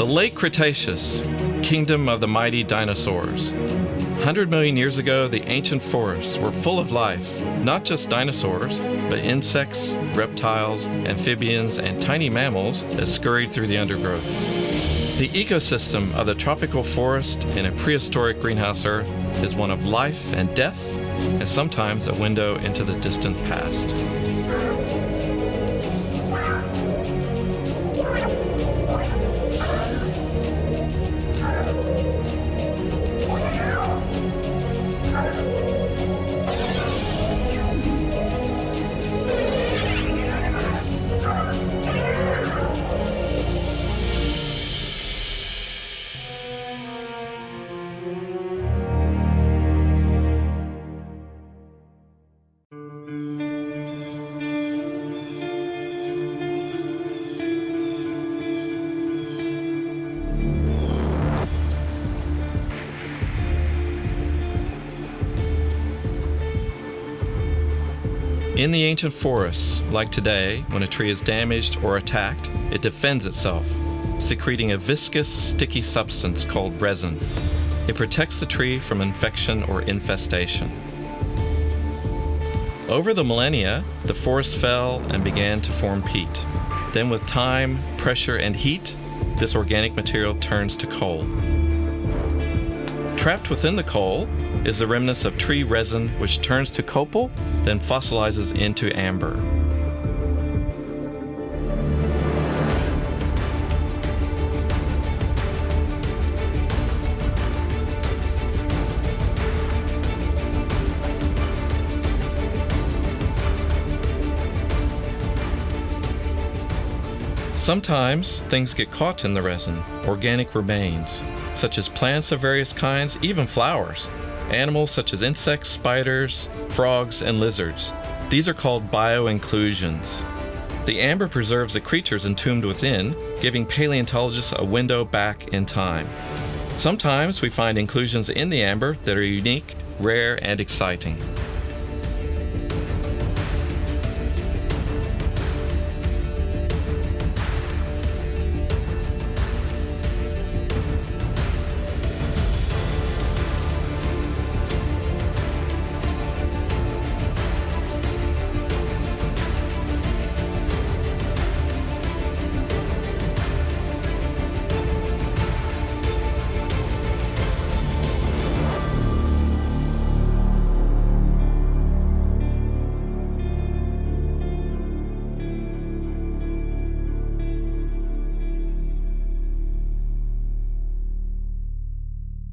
The late Cretaceous, kingdom of the mighty dinosaurs. 100 million years ago, the ancient forests were full of life, not just dinosaurs, but insects, reptiles, amphibians, and tiny mammals that scurried through the undergrowth. The ecosystem of the tropical forest in a prehistoric greenhouse Earth is one of life and death, and sometimes a window into the distant past. In the ancient forests, like today, when a tree is damaged or attacked, it defends itself, secreting a viscous, sticky substance called resin. It protects the tree from infection or infestation. Over the millennia, the forest fell and began to form peat. Then with time, pressure, and heat, this organic material turns to coal. Trapped within the coal is the remnants of tree resin, which turns to copal, then fossilizes into amber. Sometimes things get caught in the resin, organic remains, such as plants of various kinds, even flowers. Animals such as insects, spiders, frogs, and lizards. These are called bioinclusions. The amber preserves the creatures entombed within, giving paleontologists a window back in time. Sometimes we find inclusions in the amber that are unique, rare, and exciting.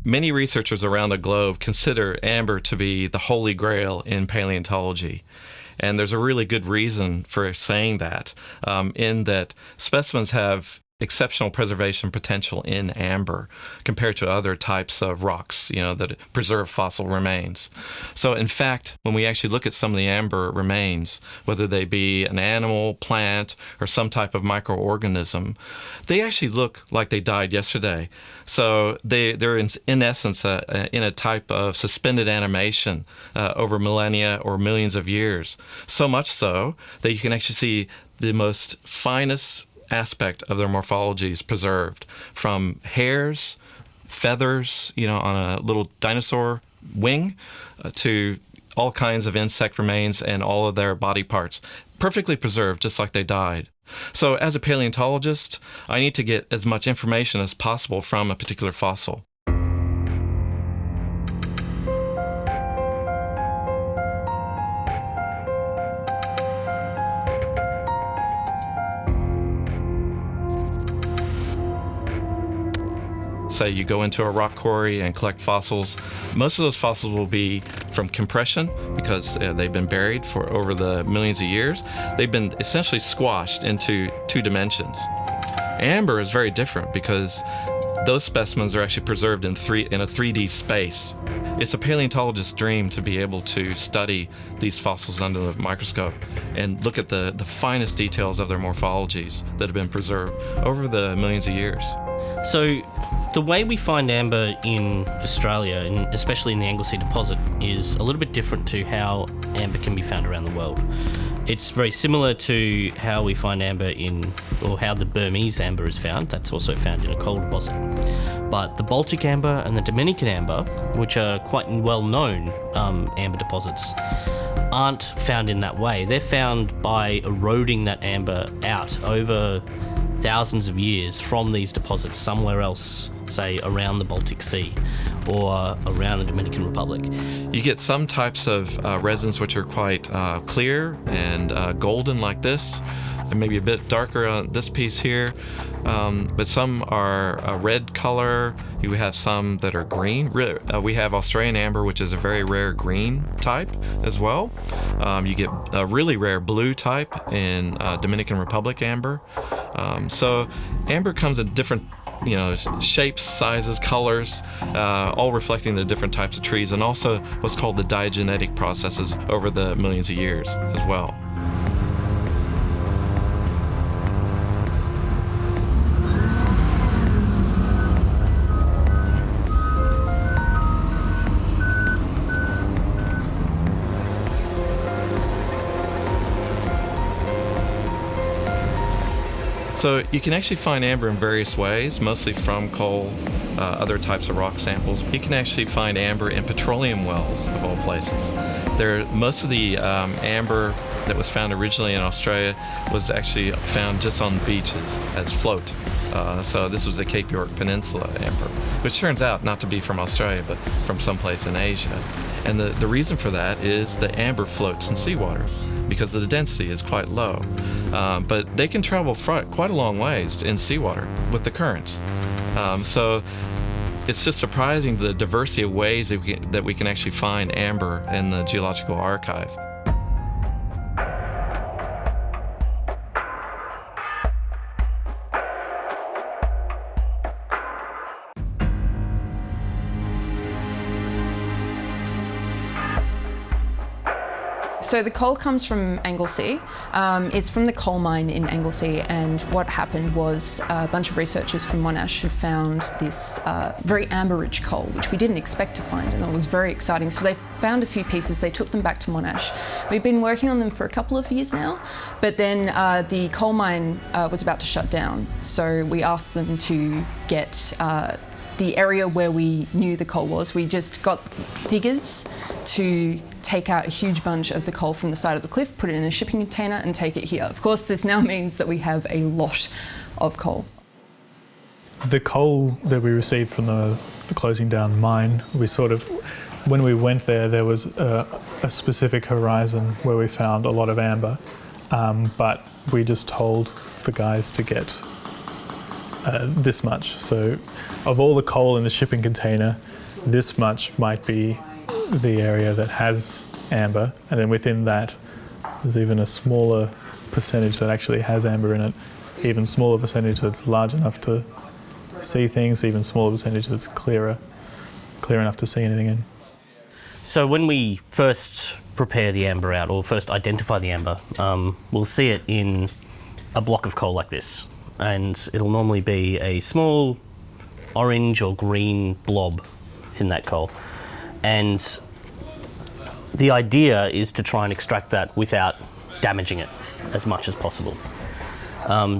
Many researchers around the globe consider amber to be the holy grail in paleontology. And there's a really good reason for saying that, in that specimens have exceptional preservation potential in amber compared to other types of rocks, that preserve fossil remains. So in fact, when we actually look at some of the amber remains, whether they be an animal, plant, or some type of microorganism, they actually look like they died yesterday. So they're in essence in a type of suspended animation over millennia or millions of years. So much so that you can actually see the most finest aspect of their morphologies preserved, from hairs, feathers, on a little dinosaur wing, to all kinds of insect remains and all of their body parts, perfectly preserved just like they died. So as a paleontologist, I need to get as much information as possible from a particular fossil. Say you go into a rock quarry and collect fossils. Most of those fossils will be from compression because they've been buried for over the millions of years. They've been essentially squashed into 2 dimensions. Amber is very different because those specimens are actually preserved in a 3D space. It's a paleontologist's dream to be able to study these fossils under the microscope and look at the finest details of their morphologies that have been preserved over the millions of years. So the way we find amber in Australia, and especially in the Anglesey deposit, is a little bit different to how amber can be found around the world. It's very similar to how we find amber or how the Burmese amber is found. That's also found in a coal deposit. But the Baltic amber and the Dominican amber, which are quite well-known amber deposits, aren't found in that way. They're found by eroding that amber out over thousands of years from these deposits somewhere else, say around the Baltic Sea or around the Dominican Republic. You get some types of resins which are quite clear and golden like this, and maybe a bit darker on this piece here, but some are a red color. You have some that are green. We have Australian amber, which is a very rare green type as well. You get a really rare blue type in Dominican Republic amber. So amber comes in different shapes, sizes, colors, all reflecting the different types of trees, and also what's called the diagenetic processes over the millions of years as well. So you can actually find amber in various ways, mostly from coal, other types of rock samples. You can actually find amber in petroleum wells, of all places. Most of the amber that was found originally in Australia was actually found just on beaches as float. So this was the Cape York Peninsula amber, which turns out not to be from Australia, but from someplace in Asia. And the reason for that is the amber floats in seawater because the density is quite low. But they can travel quite a long ways in seawater with the currents. So it's just surprising the diversity of ways that we can actually find amber in the geological archive. So the coal comes from Anglesea. It's from the coal mine in Anglesea, and what happened was a bunch of researchers from Monash had found this very amber-rich coal, which we didn't expect to find, and it was very exciting. So they found a few pieces, they took them back to Monash. We've been working on them for a couple of years now, but then the coal mine was about to shut down, so we asked them to get the area where we knew the coal was. We just got diggers to take out a huge bunch of the coal from the side of the cliff, put it in a shipping container and take it here. Of course, this now means that we have a lot of coal. The coal that we received from the closing down mine, when we went there was a specific horizon where we found a lot of amber, but we just told the guys to get this much. So of all the coal in the shipping container, this much might be the area that has amber, and then within that there's even a smaller percentage that actually has amber in it, even smaller percentage that's large enough to see things, even smaller percentage that's clear enough to see anything in. So when we first prepare the amber out, or first identify the amber, we'll see it in a block of coal like this, and it'll normally be a small orange or green blob in that coal. And the idea is to try and extract that without damaging it as much as possible.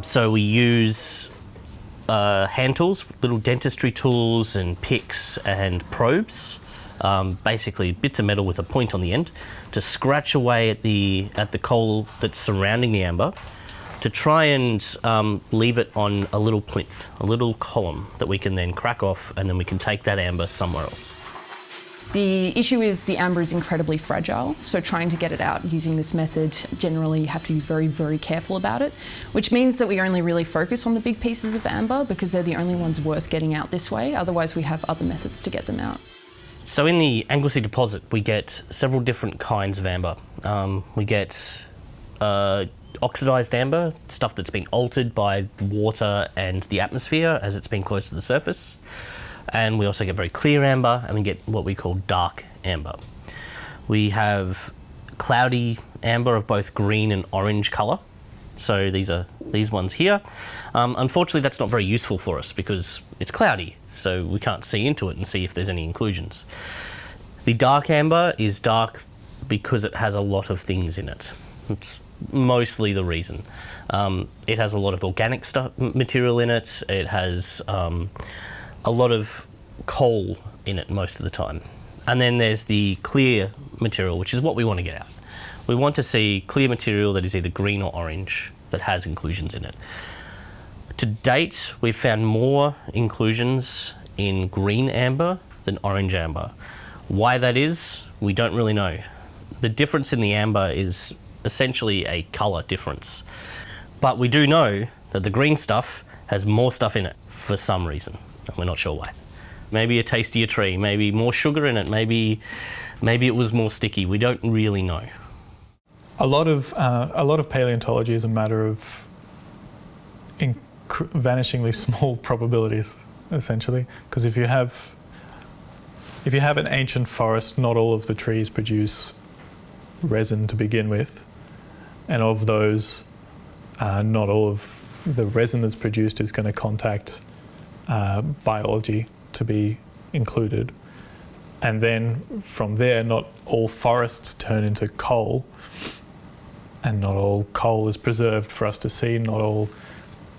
So we use hand tools, little dentistry tools and picks and probes, basically bits of metal with a point on the end, to scratch away at the coal that's surrounding the amber, to try and leave it on a little plinth, a little column that we can then crack off, and then we can take that amber somewhere else. The issue is the amber is incredibly fragile, so trying to get it out using this method, generally you have to be very, very careful about it, which means that we only really focus on the big pieces of amber because they're the only ones worth getting out this way. Otherwise, we have other methods to get them out. So in the Anglesea deposit, we get several different kinds of amber. We get oxidised amber, stuff that's been altered by water and the atmosphere as it's been close to the surface. And we also get very clear amber, and we get what we call dark amber. We have cloudy amber of both green and orange colour. So these ones here. Unfortunately, that's not very useful for us because it's cloudy, so we can't see into it and see if there's any inclusions. The dark amber is dark because it has a lot of things in it. It's mostly the reason. It has a lot of organic material in it. It has a lot of coal in it most of the time. And then there's the clear material, which is what we want to get out. We want to see clear material that is either green or orange that has inclusions in it. To date, we've found more inclusions in green amber than orange amber. Why that is, we don't really know. The difference in the amber is essentially a colour difference. But we do know that the green stuff has more stuff in it for some reason, and we're not sure why. Maybe a tastier tree, maybe more sugar in it, maybe it was more sticky. We don't really know. A lot of paleontology is a matter of vanishingly small probabilities, essentially. Because if you have an ancient forest, not all of the trees produce resin to begin with, and of those, not all of the resin that's produced is going to contact biology to be included. And then from there, not all forests turn into coal, and not all coal is preserved for us to see. Not all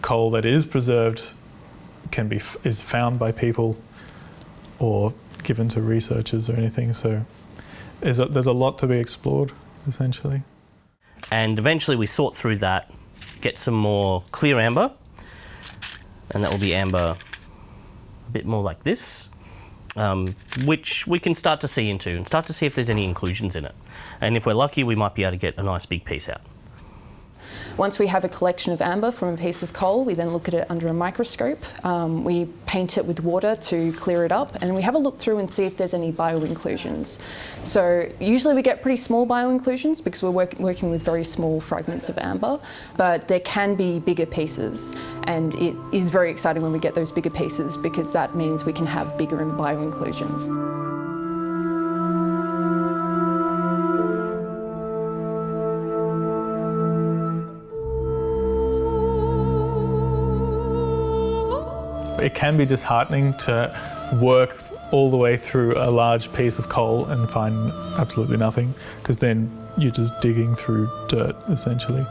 coal that is preserved is found by people or given to researchers or anything. So there's a lot to be explored, essentially. And eventually we sort through that, get some more clear amber, and that will be amber a bit more like this, which we can start to see into and start to see if there's any inclusions in it. And if we're lucky, we might be able to get a nice big piece out. Once we have a collection of amber from a piece of coal, we then look at it under a microscope. We paint it with water to clear it up, and we have a look through and see if there's any bioinclusions. So usually we get pretty small bioinclusions because we're working with very small fragments of amber, but there can be bigger pieces, and it is very exciting when we get those bigger pieces because that means we can have bigger bioinclusions. It can be disheartening to work all the way through a large piece of coal and find absolutely nothing, because then you're just digging through dirt, essentially.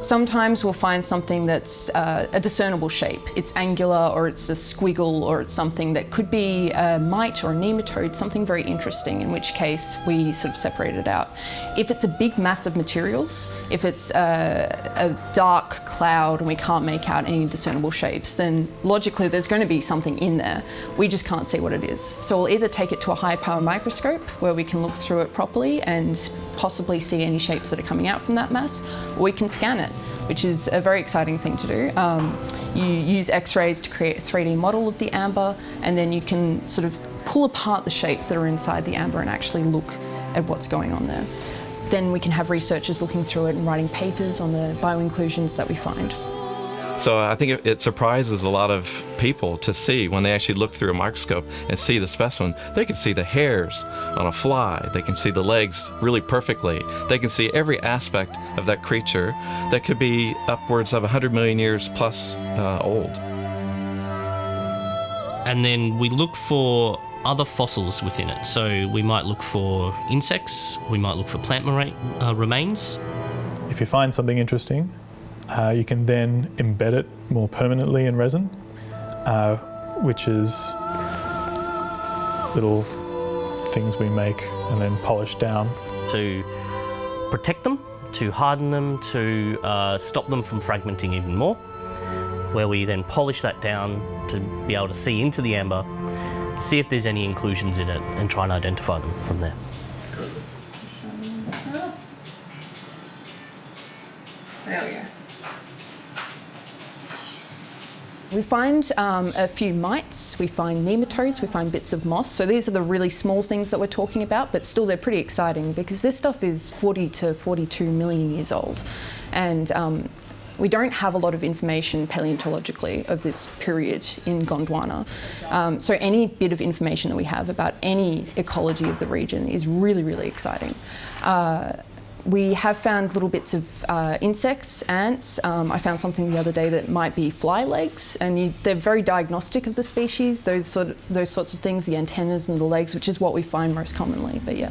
Sometimes we'll find something that's a discernible shape. It's angular, or it's a squiggle, or it's something that could be a mite or a nematode, something very interesting, in which case we sort of separate it out. If it's a big mass of materials, if it's a dark cloud and we can't make out any discernible shapes, then logically there's going to be something in there. We just can't see what it is. So we'll either take it to a high power microscope where we can look through it properly and possibly see any shapes that are coming out from that mass, or we can scan it, which is a very exciting thing to do. You use X-rays to create a 3D model of the amber, and then you can sort of pull apart the shapes that are inside the amber and actually look at what's going on there. Then we can have researchers looking through it and writing papers on the bioinclusions that we find. So I think it surprises a lot of people to see when they actually look through a microscope and see the specimen. They can see the hairs on a fly. They can see the legs really perfectly. They can see every aspect of that creature that could be upwards of 100 million years plus old. And then we look for other fossils within it. So we might look for insects, we might look for plant remains. If you find something interesting, you can then embed it more permanently in resin, which is little things we make and then polish down. To protect them, to harden them, to stop them from fragmenting even more, where we then polish that down to be able to see into the amber, see if there's any inclusions in it, and try and identify them from there. There we go. We find a few mites, we find nematodes, we find bits of moss. So these are the really small things that we're talking about, but still they're pretty exciting because this stuff is 40 to 42 million years old. And we don't have a lot of information paleontologically of this period in Gondwana. So any bit of information that we have about any ecology of the region is really, really exciting. We have found little bits of insects, ants. I found something the other day that might be fly legs, and they're very diagnostic of the species, those sorts of things, the antennas and the legs, which is what we find most commonly, but yeah.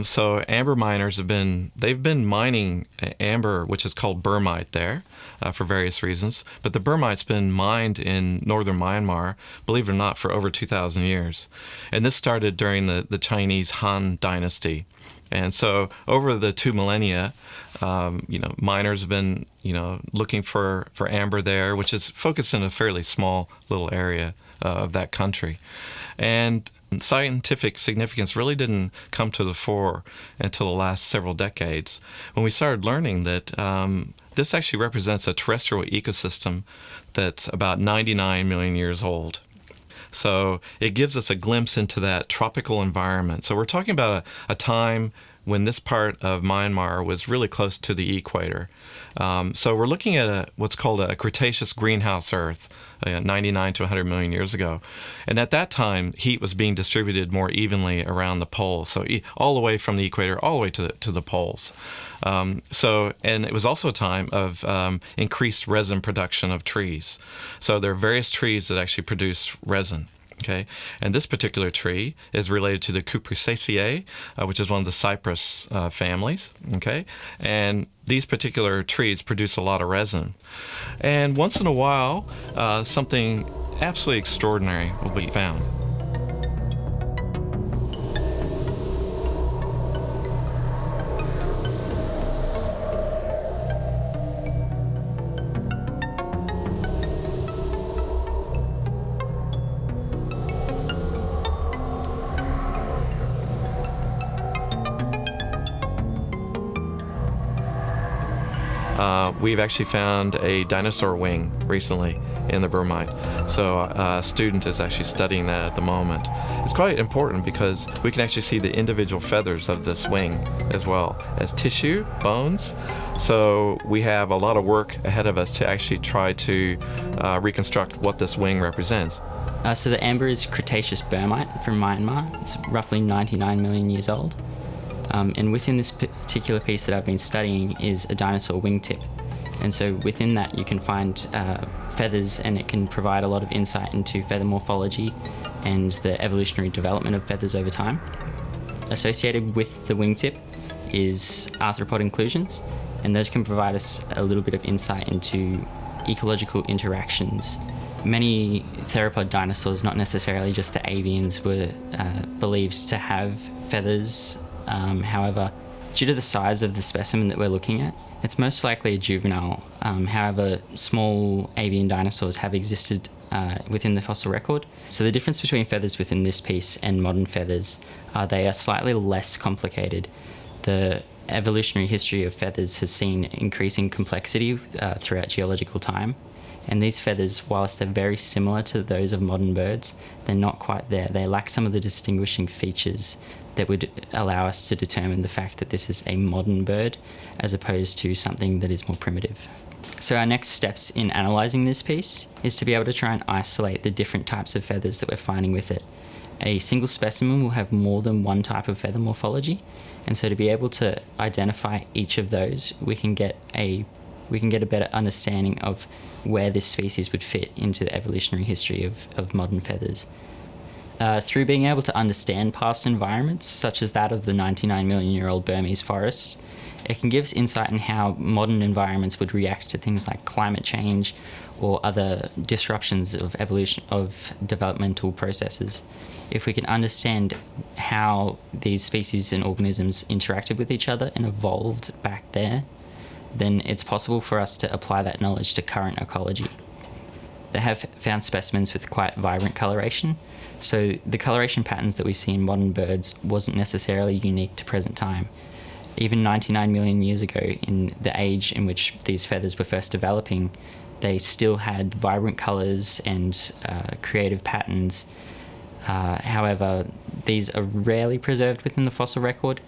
So amber miners they've been mining amber, which is called Burmite there, for various reasons. But the Burmite's been mined in northern Myanmar, believe it or not, for over 2,000 years. And this started during the Chinese Han Dynasty. And so over the 2 millennia, miners have been, looking for amber there, which is focused in a fairly small little area of that country. And scientific significance really didn't come to the fore until the last several decades, when we started learning that this actually represents a terrestrial ecosystem that's about 99 million years old. So it gives us a glimpse into that tropical environment. So we're talking about a time when this part of Myanmar was really close to the equator. So we're looking at what's called a Cretaceous greenhouse Earth, 99 to 100 million years ago. And at that time, heat was being distributed more evenly around the poles, so all the way from the equator, all the way to the poles. And it was also a time of increased resin production of trees. So there are various trees that actually produce resin. Okay, and this particular tree is related to the Cupressaceae, which is one of the cypress families. Okay, and these particular trees produce a lot of resin. And once in a while, something absolutely extraordinary will be found. We've actually found a dinosaur wing recently in the Burmite. So a student is actually studying that at the moment. It's quite important because we can actually see the individual feathers of this wing as well as tissue, bones. So we have a lot of work ahead of us to actually try to reconstruct what this wing represents. So the amber is Cretaceous Burmite from Myanmar. It's roughly 99 million years old. And within this particular piece that I've been studying is a dinosaur wingtip. And so within that you can find feathers, and it can provide a lot of insight into feather morphology and the evolutionary development of feathers over time. Associated with the wingtip is arthropod inclusions, and those can provide us a little bit of insight into ecological interactions. Many theropod dinosaurs, not necessarily just the avians, were believed to have feathers. However, due to the size of the specimen that we're looking at, it's most likely a juvenile. However, small avian dinosaurs have existed within the fossil record. So the difference between feathers within this piece and modern feathers, they are slightly less complicated. The evolutionary history of feathers has seen increasing complexity throughout geological time. And these feathers, whilst they're very similar to those of modern birds, they're not quite there. They lack some of the distinguishing features that would allow us to determine the fact that this is a modern bird as opposed to something that is more primitive. So our next steps in analysing this piece is to be able to try and isolate the different types of feathers that we're finding with it. A single specimen will have more than one type of feather morphology, and so to be able to identify each of those, we can get a better understanding of where this species would fit into the evolutionary history of modern feathers. Through being able to understand past environments, such as that of the 99 million year old Burmese forests, it can give us insight in how modern environments would react to things like climate change or other disruptions of evolution of developmental processes. If we can understand how these species and organisms interacted with each other and evolved back there, then it's possible for us to apply that knowledge to current ecology. They have found specimens with quite vibrant coloration, so the coloration patterns that we see in modern birds wasn't necessarily unique to present time. Even 99 million years ago, in the age in which these feathers were first developing, they still had vibrant colours and creative patterns. However, these are rarely preserved within the fossil record,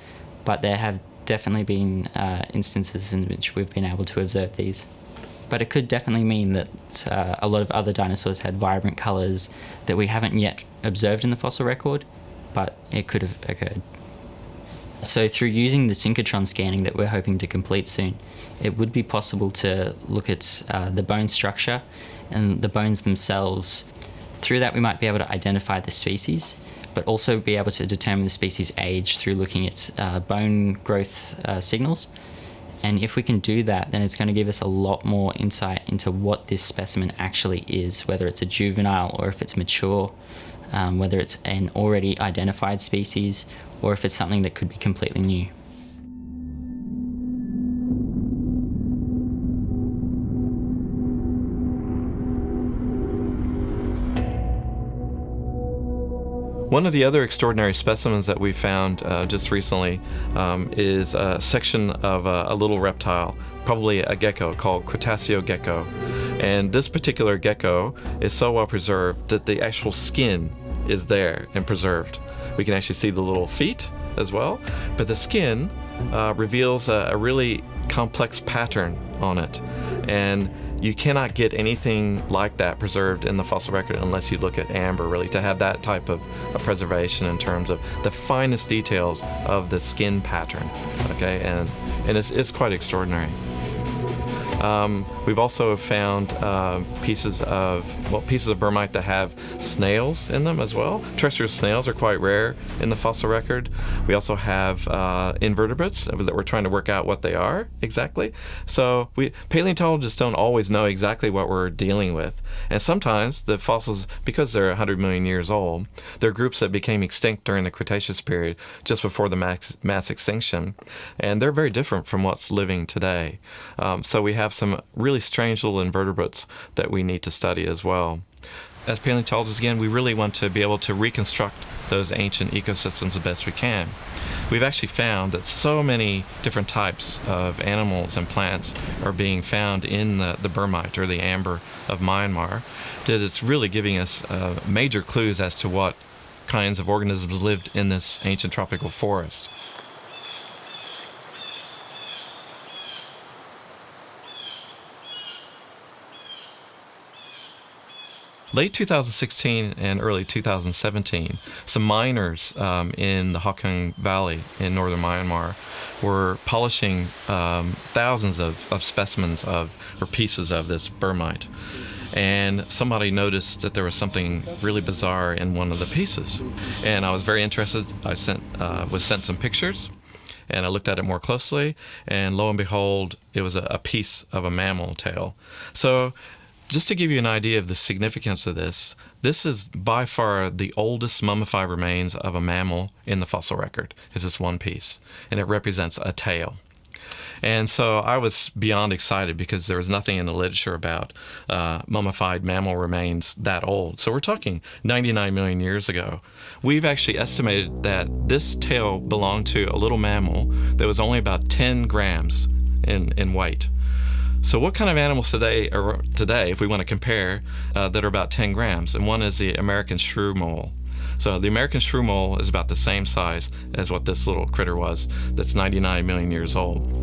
but there have definitely been instances in which we've been able to observe these. But it could definitely mean that a lot of other dinosaurs had vibrant colours that we haven't yet observed in the fossil record, but it could have occurred. So through using the synchrotron scanning that we're hoping to complete soon, it would be possible to look at the bone structure and the bones themselves. Through that we might be able to identify the species, but also be able to determine the species' age through looking at bone growth signals. And if we can do that, then it's going to give us a lot more insight into what this specimen actually is, whether it's a juvenile or if it's mature, whether it's an already identified species or if it's something that could be completely new. One of the other extraordinary specimens that we found just recently is a section of a little reptile, probably a gecko called Cretaceous gecko. And this particular gecko is so well preserved that the actual skin is there and preserved. We can actually see the little feet as well, but the skin reveals a really complex pattern on it. And you cannot get anything like that preserved in the fossil record unless you look at amber, really, to have that type of preservation in terms of the finest details of the skin pattern. Okay, and it's quite extraordinary. We've also found pieces of Burmite that have snails in them as well. Terrestrial snails are quite rare in the fossil record. We also have invertebrates that we're trying to work out what they are exactly. So paleontologists don't always know exactly what we're dealing with. And sometimes the fossils, because they're 100 million years old, they're groups that became extinct during the Cretaceous period, just before the mass extinction. And they're very different from what's living today. So we have some really strange little invertebrates that we need to study as well. As paleontologists, again, we really want to be able to reconstruct those ancient ecosystems the best we can. We've actually found that so many different types of animals and plants are being found in the Burmite or the amber of Myanmar that it's really giving us major clues as to what kinds of organisms lived in this ancient tropical forest. Late 2016 and early 2017, some miners in the Hawking Valley in northern Myanmar were polishing thousands of specimens or pieces of this Burmite. And somebody noticed that there was something really bizarre in one of the pieces. And I was very interested. I was sent some pictures, and I looked at it more closely, and lo and behold, it was a piece of a mammal tail. So just to give you an idea of the significance of this is by far the oldest mummified remains of a mammal in the fossil record, is this one piece, and it represents a tail. And so I was beyond excited because there was nothing in the literature about mummified mammal remains that old. So we're talking 99 million years ago. We've actually estimated that this tail belonged to a little mammal that was only about 10 grams in weight. So what kind of animals today, if we want to compare, that are about 10 grams? And one is the American shrew mole. So the American shrew mole is about the same size as what this little critter was that's 99 million years old.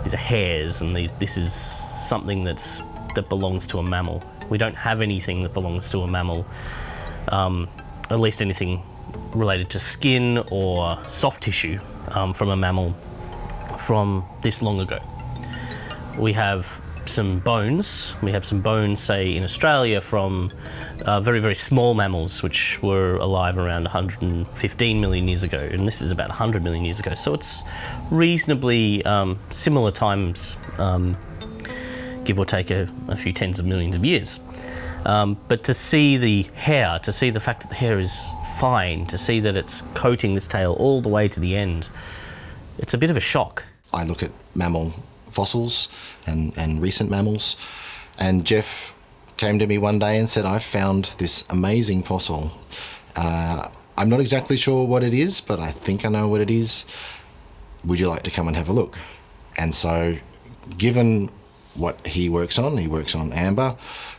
These are hairs, and this is something that belongs to a mammal. We don't have anything that belongs to a mammal, at least anything related to skin or soft tissue from a mammal from this long ago. We have some bones. We have some bones, say, in Australia from very, very small mammals, which were alive around 115 million years ago, and this is about 100 million years ago. So it's reasonably similar times, give or take a few tens of millions of years. But to see the hair, to see the fact that the hair is fine, to see that it's coating this tail all the way to the end, it's a bit of a shock. I look at mammal fossils and recent mammals, and Jeff came to me one day and said, "I've found this amazing fossil. I'm not exactly sure what it is, but I think I know what it is. Would you like to come and have a look?" And so, given what he works on amber,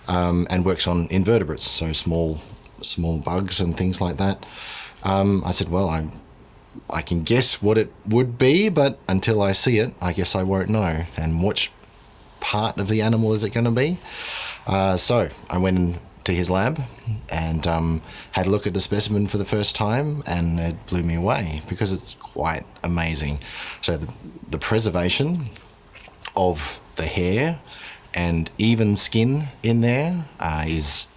and works on invertebrates, so small bugs and things like that. I said, well, I can guess what it would be, but until I see it, I guess I won't know. And which part of the animal is it going to be? So I went into his lab and had a look at the specimen for the first time, and it blew me away because it's quite amazing. So the preservation of the hair and even skin in there is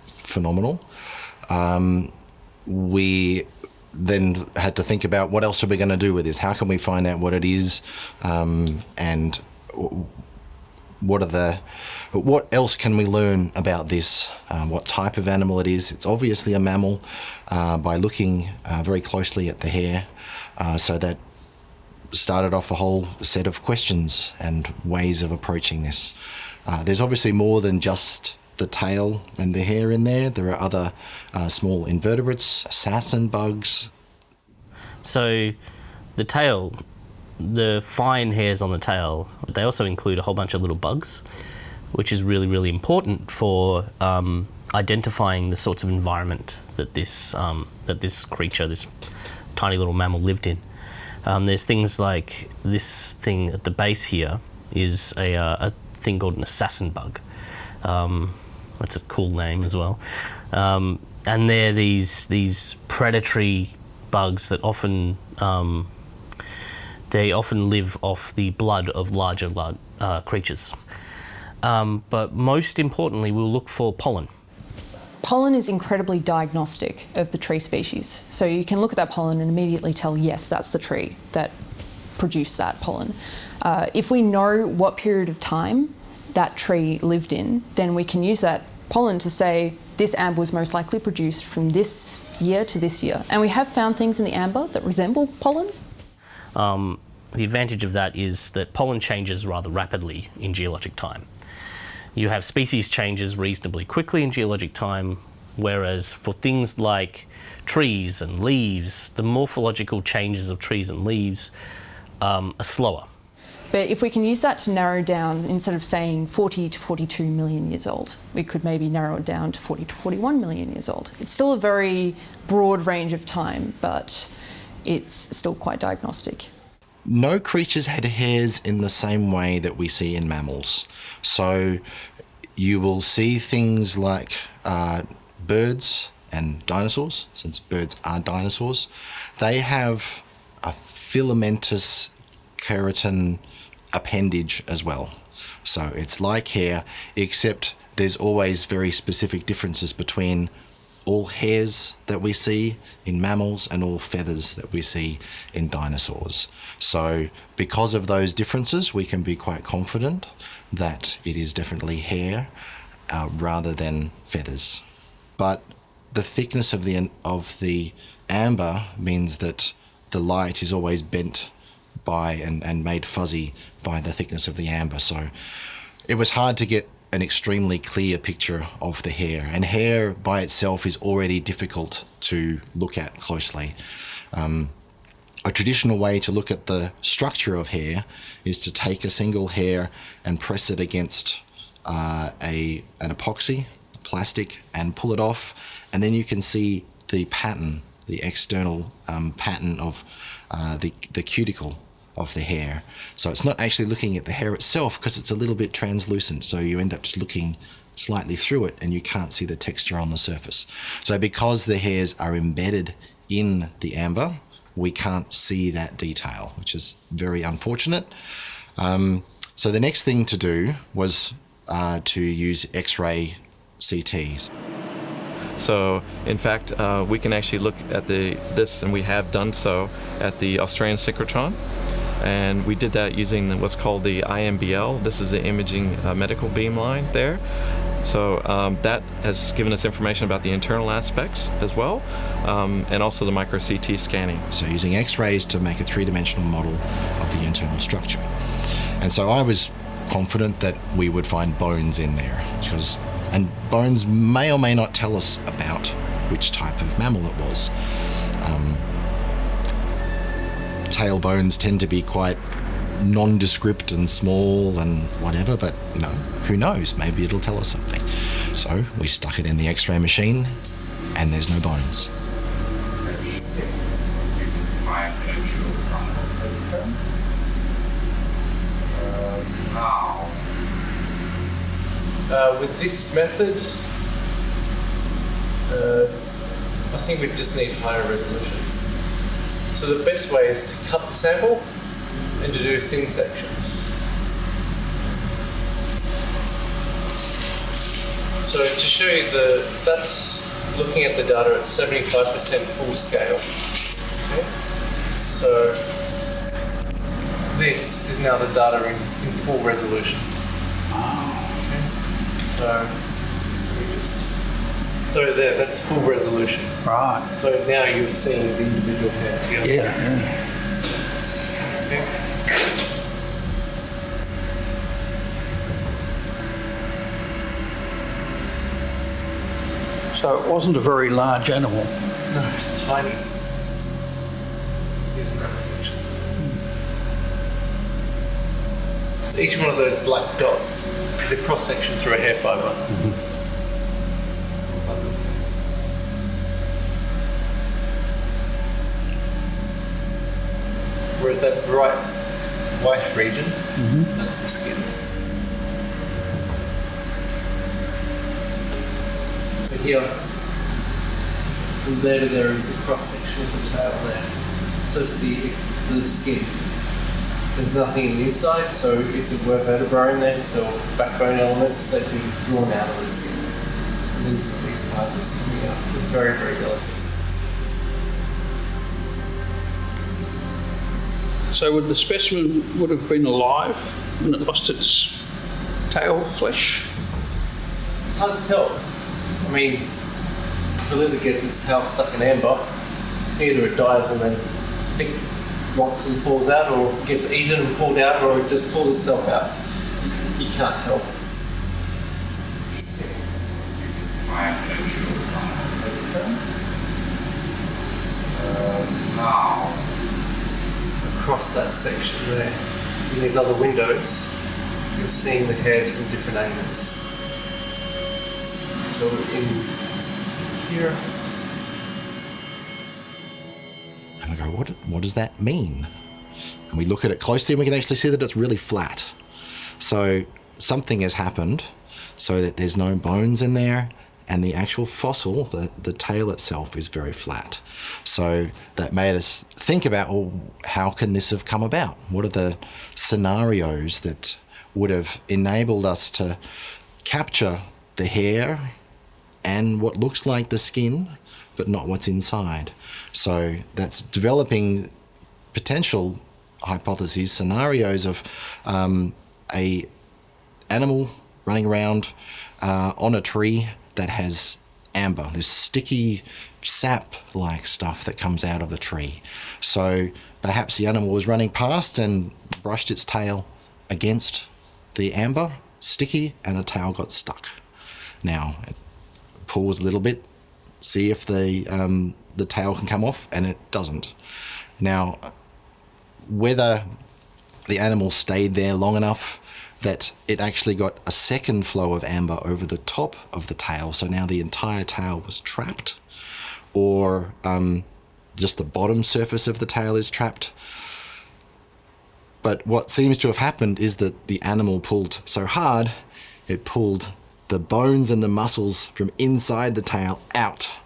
phenomenal. We then had to think about what else are we going to do with this? How can we find out what it is, and what else can we learn about this? What type of animal it is? It's obviously a mammal by looking very closely at the hair. So that started off a whole set of questions and ways of approaching this. There's obviously more than just the tail and the hair in there. There are other small invertebrates, assassin bugs. So the tail, the fine hairs on the tail, they also include a whole bunch of little bugs, which is really, really important for identifying the sorts of environment that this creature, this tiny little mammal, lived in. There's things like this thing at the base here is a thing called an assassin bug. That's a cool name as well. And they're these predatory bugs that often live off the blood of larger creatures. But most importantly, we'll look for pollen. Pollen is incredibly diagnostic of the tree species. So you can look at that pollen and immediately tell, yes, that's the tree that produced that pollen. If we know what period of time that tree lived in, then we can use that pollen to say this amber was most likely produced from this year to this year. And we have found things in the amber that resemble pollen. The advantage of that is that pollen changes rather rapidly in geologic time. You have species changes reasonably quickly in geologic time, whereas for things like trees and leaves, the morphological changes of trees and leaves are slower. But if we can use that to narrow down, instead of saying 40 to 42 million years old, we could maybe narrow it down to 40 to 41 million years old. It's still a very broad range of time, but it's still quite diagnostic. No creatures had hairs in the same way that we see in mammals. So you will see things like birds and dinosaurs, since birds are dinosaurs. They have a filamentous keratin appendage as well. So it's like hair, except there's always very specific differences between all hairs that we see in mammals and all feathers that we see in dinosaurs. So because of those differences, we can be quite confident that it is definitely hair rather than feathers. But the thickness of the amber means that the light is always bent by and made fuzzy by the thickness of the amber. So it was hard to get an extremely clear picture of the hair, and hair by itself is already difficult to look at closely. A traditional way to look at the structure of hair is to take a single hair and press it against an epoxy, plastic, and pull it off, and then you can see the pattern, the external pattern of the cuticle of the hair. So it's not actually looking at the hair itself because it's a little bit translucent, so you end up just looking slightly through it and you can't see the texture on the surface. So because the hairs are embedded in the amber, we can't see that detail, which is very unfortunate. So the next thing to do was to use X-ray CTs. So, in fact, we can actually look at this, and we have done so, at the Australian synchrotron. And we did that using what's called the IMBL. This is the imaging medical beam line there. So that has given us information about the internal aspects as well, and also the micro CT scanning. So using X-rays to make a three-dimensional model of the internal structure. And so I was confident that we would find bones in there, because And bones may or may not tell us about which type of mammal it was. Tail bones tend to be quite nondescript and small and whatever, but who knows? Maybe it'll tell us something. So we stuck it in the X-ray machine, and there's no bones. With this method, I think we just need higher resolution. So the best way is to cut the sample and to do thin sections. So to show you that's looking at the data at 75% full scale. Okay? So this is now the data in full resolution. So there, that's full resolution. Right. So now you're seeing the individual hairs here. Yeah. Okay. So it wasn't a very large animal. No, it's tiny. Here's another section. So each one of those black dots is a cross section through a hair fibre. Whereas that bright white region, that's the skin. So here, from there to there is a cross section of the tail there. So it's the skin. There's nothing in the inside, so if there were vertebrae in there, if there were backbone elements, they'd be drawn out of the skin. And then you've got these fibres coming out. They're very, very delicate. So would the specimen would have been alive when it lost its tail flesh? It's hard to tell. I mean, if a lizard gets its tail stuck in amber, either it dies and then it rots and falls out, or gets eaten and pulled out, or it just pulls itself out. You can't tell. Across that section there, in these other windows, you're seeing the hair from different angles. So in here, And we go, what does that mean? And we look at it closely and we can actually see that it's really flat. So something has happened so that there's no bones in there, and the actual fossil, the tail itself, is very flat. So that made us think about, well, how can this have come about? What are the scenarios that would have enabled us to capture the hair and what looks like the skin, but not what's inside? So that's developing potential hypotheses, scenarios of a animal running around on a tree that has amber, this sticky sap-like stuff that comes out of the tree. So perhaps the animal was running past and brushed its tail against the amber, sticky, and the tail got stuck. Now, it pulls a little bit, see if the tail can come off, and it doesn't. Now, whether the animal stayed there long enough that it actually got a second flow of amber over the top of the tail, so now the entire tail was trapped, or just the bottom surface of the tail is trapped. But what seems to have happened is that the animal pulled so hard, it pulled the bones and the muscles from inside the tail out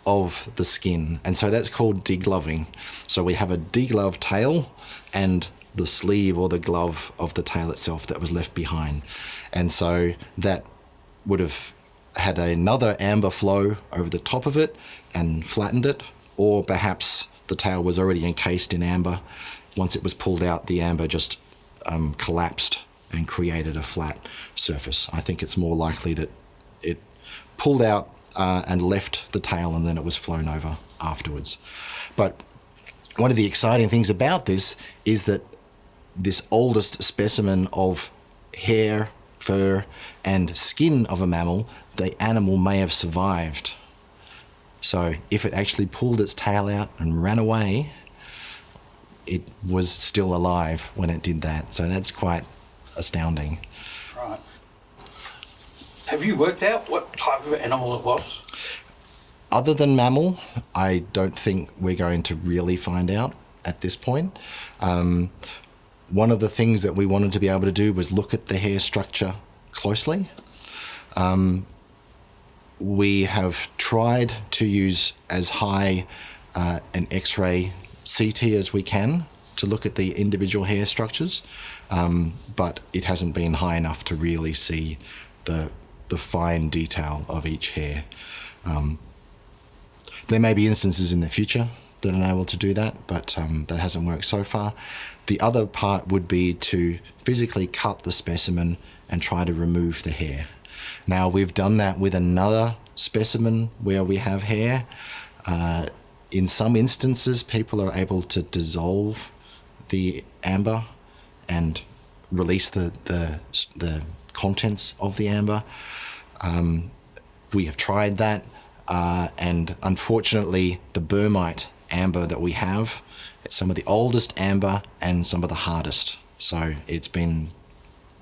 of the skin. And so that's called degloving. So we have a degloved tail and the sleeve or the glove of the tail itself that was left behind. And so that would have had another amber flow over the top of it and flattened it, or perhaps the tail was already encased in amber. Once it was pulled out, the amber just collapsed and created a flat surface. I think it's more likely that it pulled out and left the tail, and then it was flown over afterwards. But one of the exciting things about this is that this oldest specimen of hair fur and skin of a mammal, the animal may have survived. So if it actually pulled its tail out and ran away, it was still alive when it did that. So that's quite astounding. Right. Have you worked out what type of animal it was? Other than mammal, I don't think we're going to really find out at this point. One of the things that we wanted to be able to do was look at the hair structure closely. We have tried to use as high an X-ray CT as we can to look at the individual hair structures, but it hasn't been high enough to really see the fine detail of each hair. There may be instances in the future that are able to do that, but that hasn't worked so far. The other part would be to physically cut the specimen and try to remove the hair. Now, we've done that with another specimen where we have hair. In some instances, people are able to dissolve the amber and release the contents of the amber. We have tried that, and unfortunately, the Burmite amber that we have, it's some of the oldest amber and some of the hardest. So it's been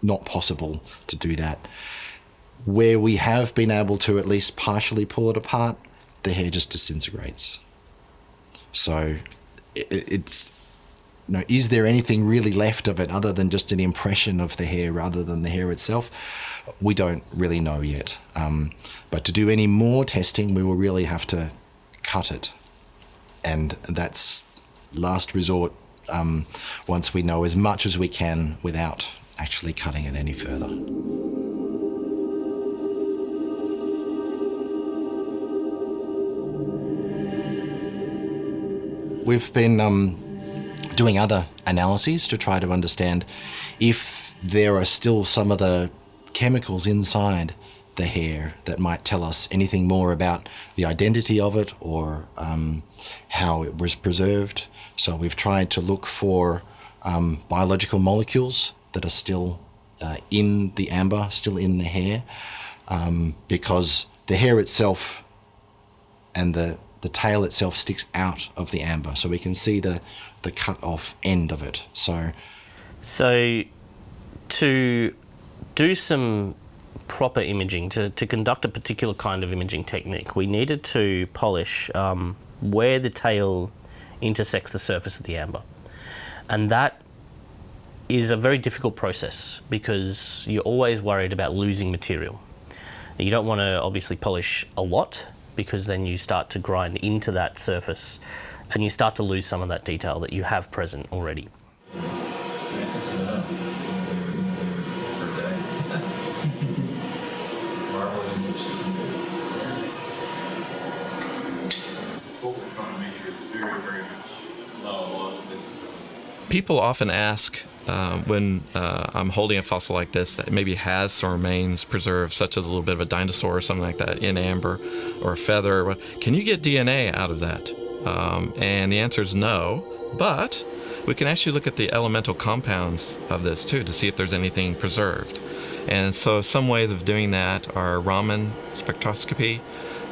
not possible to do that. Where we have been able to at least partially pull it apart, the hair just disintegrates. So it's, you know, is there anything really left of it other than just an impression of the hair rather than the hair itself? We don't really know yet. But to do any more testing, we will really have to cut it. And that's last resort once we know as much as we can without actually cutting it any further. We've been doing other analyses to try to understand if there are still some of the chemicals inside the hair that might tell us anything more about the identity of it or how it was preserved. So we've tried to look for biological molecules that are still in the amber, still in the hair, because the hair itself and the tail itself sticks out of the amber, so we can see the cut off end of it. So to do some proper imaging, to conduct a particular kind of imaging technique, we needed to polish where the tail intersects the surface of the amber. And that is a very difficult process because you're always worried about losing material. You don't want to obviously polish a lot because then you start to grind into that surface and you start to lose some of that detail that you have present already. People often ask when I'm holding a fossil like this that maybe has some remains preserved, such as a little bit of a dinosaur or something like that in amber or a feather, can you get DNA out of that? And the answer is no, but we can actually look at the elemental compounds of this too to see if there's anything preserved. And so some ways of doing that are Raman spectroscopy,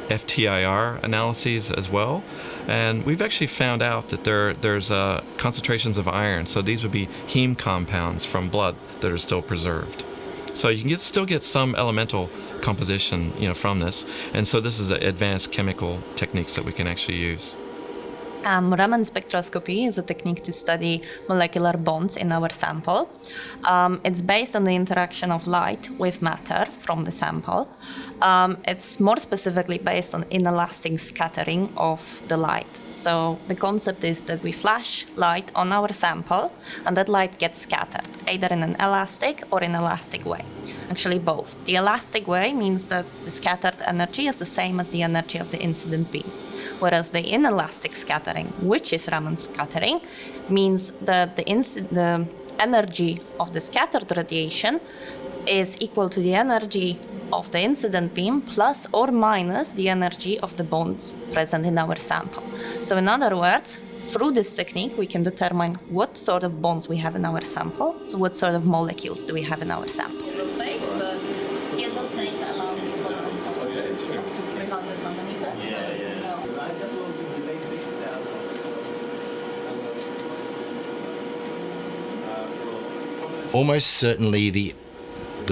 FTIR analyses as well. And we've actually found out that there's concentrations of iron. So these would be heme compounds from blood that are still preserved. So you can still get some elemental composition, from this. And so this is advanced chemical techniques that we can actually use. Raman spectroscopy is a technique to study molecular bonds in our sample. It's based on the interaction of light with matter from the sample. It's more specifically based on inelastic scattering of the light. So the concept is that we flash light on our sample and that light gets scattered, either in an elastic or inelastic way. Actually both. The elastic way means that the scattered energy is the same as the energy of the incident beam. Whereas the inelastic scattering, which is Raman scattering, means that the energy of the scattered radiation is equal to the energy of the incident beam plus or minus the energy of the bonds present in our sample. So in other words, through this technique, we can determine what sort of bonds we have in our sample, so what sort of molecules do we have in our sample. almost certainly the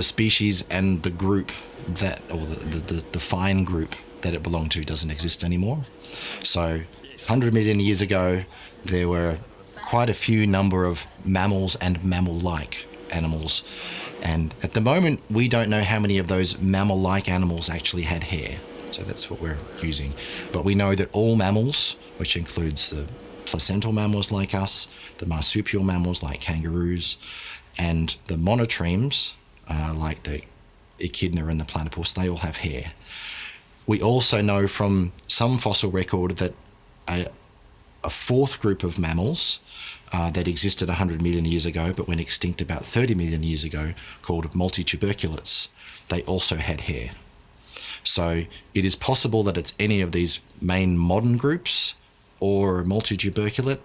species and the group that, or the fine group that it belonged to doesn't exist anymore. So 100 million years ago, there were quite a few number of mammals and mammal-like animals. And at the moment, we don't know how many of those mammal-like animals actually had hair. So that's what we're using. But we know that all mammals, which includes the placental mammals like us, the marsupial mammals like kangaroos, and the monotremes, like the echidna and the platypus, they all have hair. We also know from some fossil record that a fourth group of mammals that existed 100 million years ago but went extinct about 30 million years ago, called multituberculates, they also had hair. So it is possible that it's any of these main modern groups or multituberculate,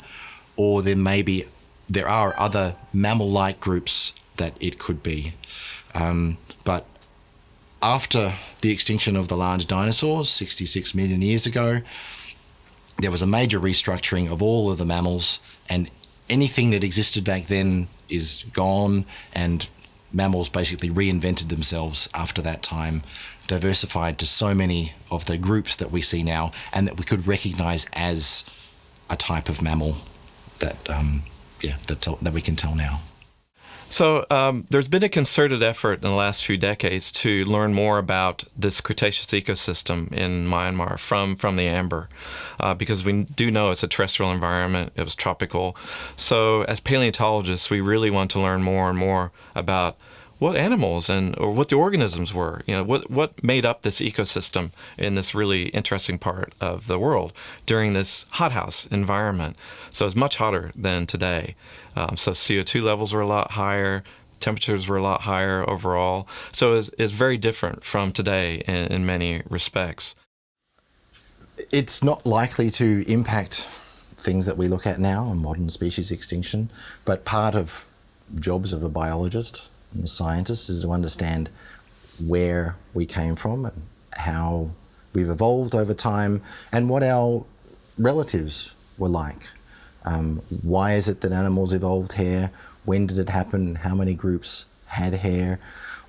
or there are other mammal-like groups that it could be. But after the extinction of the large dinosaurs 66 million years ago, there was a major restructuring of all of the mammals, and anything that existed back then is gone, and mammals basically reinvented themselves after that time, diversified to so many of the groups that we see now and that we could recognize as a type of mammal that we can tell now. So there's been a concerted effort in the last few decades to learn more about this Cretaceous ecosystem in Myanmar from the amber, because we do know it's a terrestrial environment, it was tropical. So as paleontologists, we really want to learn more and more about what animals or what the organisms were, what made up this ecosystem in this really interesting part of the world during this hothouse environment. So it's much hotter than today. So CO2 levels were a lot higher, temperatures were a lot higher overall. So it's very different from today in many respects. It's not likely to impact things that we look at now on modern species extinction, but part of jobs of a biologist and a scientist is to understand where we came from and how we've evolved over time and what our relatives were like. Why is it that animals evolved hair? When did it happen? How many groups had hair?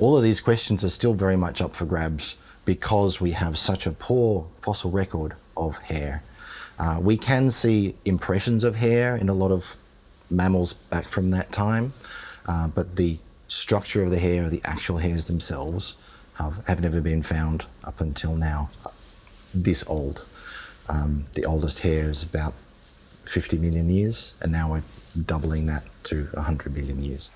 All of these questions are still very much up for grabs because we have such a poor fossil record of hair. We can see impressions of hair in a lot of mammals back from that time, but the structure of the hair, the actual hairs themselves, have never been found up until now, this old. The oldest hair is about 50 million years, and now we're doubling that to 100 million years.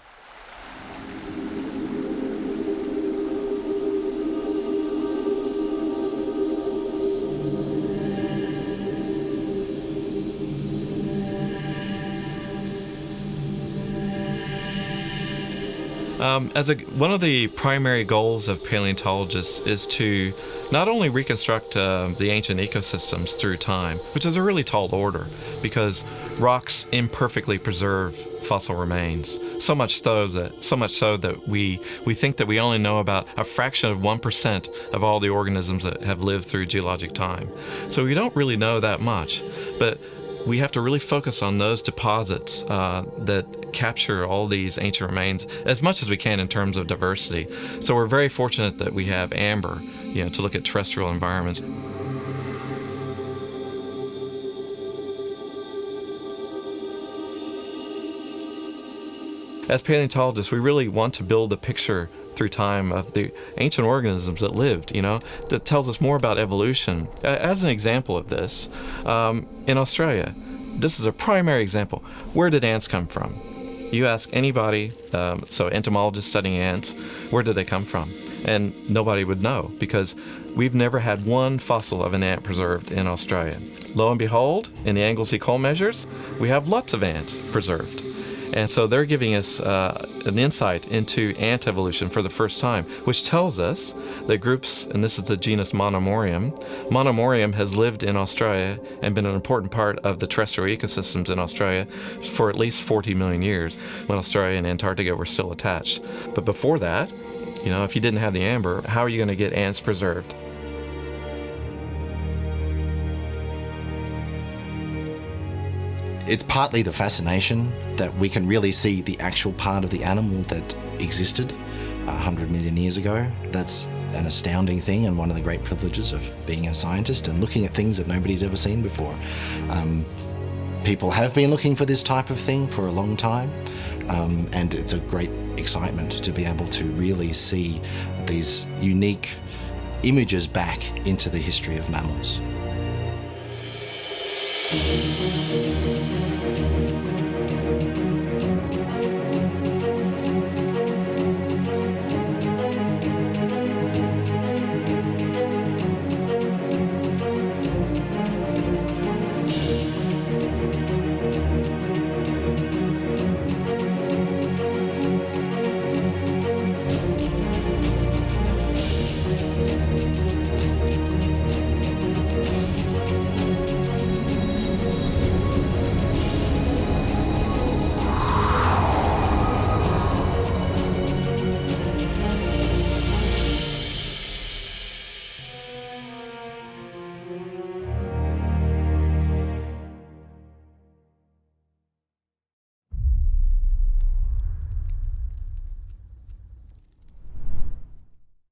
One of the primary goals of paleontologists is to not only reconstruct the ancient ecosystems through time, which is a really tall order because rocks imperfectly preserve fossil remains. So much so that we think that we only know about a fraction of 1% of all the organisms that have lived through geologic time. So we don't really know that much, but we have to really focus on those deposits that capture all these ancient remains as much as we can in terms of diversity. So we're very fortunate that we have amber, to look at terrestrial environments. As paleontologists, we really want to build a picture through time of the ancient organisms that lived, that tells us more about evolution. As an example of this, in Australia, this is a primary example. Where did ants come from? You ask anybody, so entomologists studying ants, where did they come from? And nobody would know because we've never had one fossil of an ant preserved in Australia. Lo and behold, in the Anglesey coal measures, we have lots of ants preserved. And so they're giving us an insight into ant evolution for the first time, which tells us that groups, and this is the genus Monomorium, Monomorium has lived in Australia and been an important part of the terrestrial ecosystems in Australia for at least 40 million years, when Australia and Antarctica were still attached. But before that, if you didn't have the amber, how are you going to get ants preserved? It's partly the fascination that we can really see the actual part of the animal that existed 100 million years ago. That's an astounding thing, and one of the great privileges of being a scientist and looking at things that nobody's ever seen before. People have been looking for this type of thing for a long time, and it's a great excitement to be able to really see these unique images back into the history of mammals.